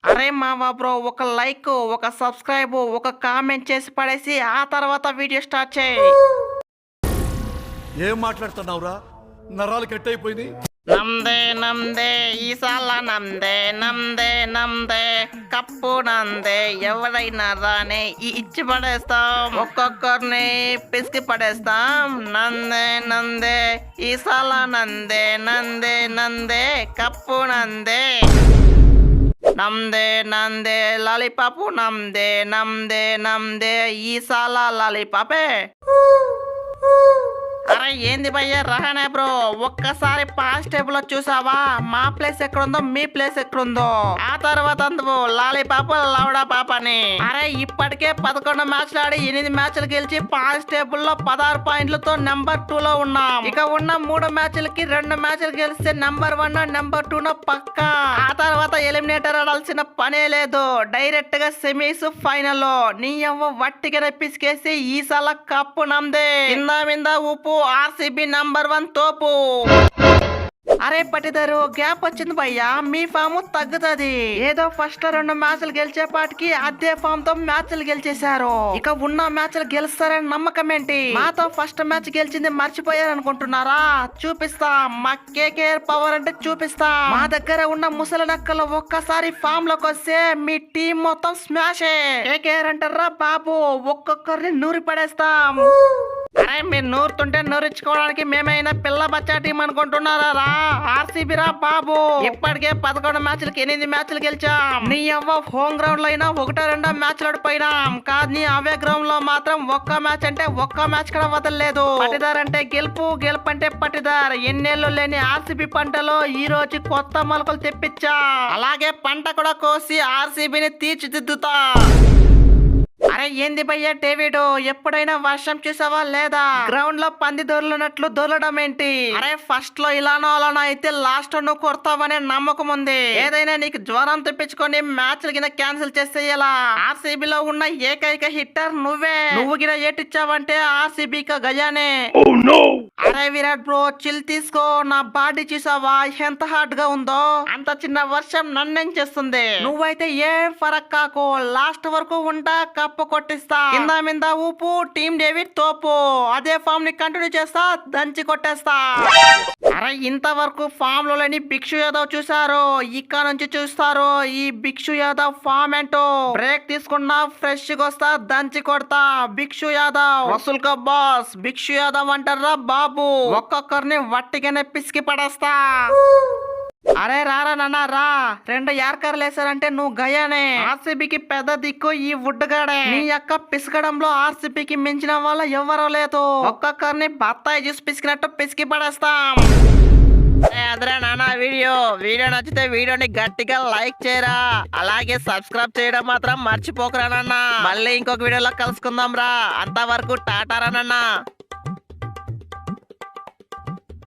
అరే మావా బ్రో, ఒక లైక్, ఒక సబ్స్క్రైబ్, ఒక కామెంట్ చేసి పడేసి ఆ తర్వాత వీడియో స్టార్ట్ చేయి. ఏం మాట్లాడుతున్నావురా? నరాలు కట్ అయిపోయింది. నమ్దే నమ్దే ఈసాల నమ్దే నమ్దే నమ్దే కప్పు నందే ఎవరైనా రానే ఇచ్చి పడేస్తాం, ఒక్కొక్కరిని పిసికి పడేస్తాం. నందే నందే ఈసాల నందే నందే నందే కప్పు నందే నమ్దే నందే లాలీపాపు నమ్దే నమ్దే నమ్దే ఈసాల లాలీపాపే. అరే ఏంది భయ్య రహనే బ్రో, ఒక్కసారి పాస్ టేబుల్ లో చూసావా మా ప్లేస్ ఎక్కడుందో మీ ప్లేస్ ఎక్కడుందో, ఆ తర్వాత అందుకు లాలీపాప లౌడా పాపని. అరే ఇప్పటికే 11 మ్యాచ్లు ఆడి 8 మ్యాచ్లు గెలిచి పాస్ టేబుల్ లో 16 పాయింట్లతో నెంబర్ 2 లో ఉన్నాం. ఇక ఉన్న 3 మ్యాచ్లకి 2 మ్యాచ్లు గెలిస్తే నెంబర్ 1 నెంబర్ 2 లో పక్కా. ఆ తర్వాత ఎలిమినేటర్ ఆడాల్సిన పనే లేదు, డైరెక్ట్ గా సెమీస్ ఫైనల్ లో నీ అవ్వ వట్టిగా పిసికేసి ఈసాల కప్పు నమ్దే. కింద మీద ఉప్పు ఆర్సీబీ నంబర్ 1 తోపు. అరే పట్టిదారు గ్యాప్ వచ్చింది భయ్యా, మీ ఫామ్ తగ్గుతుంది. ఏదో ఫస్ట్ 2 మ్యాచ్లు గెలిచేపాటికి అదే ఫామ్ తో మ్యాచ్లు గెలిచేశారు. ఇక ఉన్న మ్యాచ్లు గెలుస్తారని నమ్మకం ఏంటి? మాతో ఫస్ట్ మ్యాచ్ గెలిచింది మర్చిపోయారనుకుంటున్నారా? చూపిస్తా మా కేకేఆర్ పవర్ అంటే చూపిస్తా. మా దగ్గర ఉన్న ముసలి నక్కలు ఒక్కసారి ఫామ్ లోకి వస్తే మీ టీం మొత్తం స్మాషే. కేకేఆర్ అంటారా బాబు, ఒక్కొక్కరిని నూరి పడేస్తాం. అరే మీరు నూరుతుంటే నూరించుకోవడానికి మేమైనా పిల్ల బచ్చా టీం అనుకుంటున్నారా? ఆర్సీబీ రా బాబు, ఇప్పటికే 11 మ్యాచ్లకి 8 మ్యాచ్లు గెలిచాం. నీ అవ్వ హోమ్ గ్రౌండ్ లో అయినా 1-2 మ్యాచ్లు ఆడిపోయినాం, కానీ అవే గ్రౌండ్ లో మాత్రం ఒక్క మ్యాచ్ అంటే ఒక్క మ్యాచ్ కూడా వదలలేదు. పటిదార్ అంటే గెలుపు, గెలుపు అంటే పటిదార్. ఎన్నేళ్ళు లేని ఆర్సీబీ పంటలో ఈ రోజు కొత్త మొలకలు తెప్పించా. అలాగే పంట కూడా కోసి ఆర్సీబీని తీర్చిదిద్దుతా. అరే ఏంది భయ్యా డేవిడ్, ఎప్పుడైనా వర్షం చూసావా లేదా? గ్రౌండ్ లో పంది దొర్లినట్లు దొరలడం ఏంటి? అరే ఫస్ట్ లో ఇలానో అలానో అయితే లాస్ట్ నువ్వు కొడతావనే నమ్మకం ఉంది. ఏదైనా నీకు జ్వరం తెప్పించుకొని మ్యాచ్ గిన క్యాన్సిల్ చేస్తే ఎలా? ఆర్సీబీ లో ఉన్న ఏకైక హిట్టర్ నువ్వే. నువ్వు గిన ఏటిచ్చావంటే ఆర్సీబీకి గజానే. అరే విరాట్ బ్రో చిల్ తీసుకో, నా బాడీ చూసావా ఎంత హార్డ్ గా ఉందో? అంత చిన్న వర్షం నన్నేం చేస్తుంది? నువ్వైతే ఏం ఫరక్ కాకు, లాస్ట్ వరకు ఉంటా, కప్పు కొట్టిస్తా. కింద మీద ఊపు టీమ్ డేవిడ్ తోపు. అదే ఫామ్ ని కంటిన్యూ చేస్తా, దంచి కొట్టేస్తా. అరే ఇంతవరకు ఫామ్ లో లేని భిక్షు యాదవ్ చూసారు, ఇక్కడ నుంచి చూస్తారు ఈ భిక్షు యాదవ్ ఫామ్ ఏంటో. బ్రేక్ తీసుకున్నా ఫ్రెష్ గా వస్తా, దంచి కొడతా. భిక్షు యాదవ్ వసూల్ కా బాస్ భిక్షు యాదవ్ అంటారా బాబు, ఒక్కొక్కరిని వట్టిగానే పిసికి పడేస్తా. అరే రారా నాన్న రా, 2 యార్కర్లు వేసారంటే నువ్వు గయానే. ఆర్సీబీకి పెద్ద దిక్కు ఈ వుడ్గాడే. నీ యొక్క పిసకడంలో ఆర్సీబీకి మించిన వాళ్ళ ఎవరో లేదు. ఒక్కొక్కరిని బత్తాయి జ్యూస్ పిసికినట్టు పిసికి పడేస్తాం. అదరా నాన్న వీడియో నచ్చితే వీడియోని గట్టిగా లైక్ చేయరా, అలాగే సబ్స్క్రైబ్ చేయడం మాత్రం మర్చిపోకరా నాన్న. మళ్ళీ ఇంకొక వీడియోలో కలుసుకుందాం రా, అంతవరకు టాటారా నాన్న.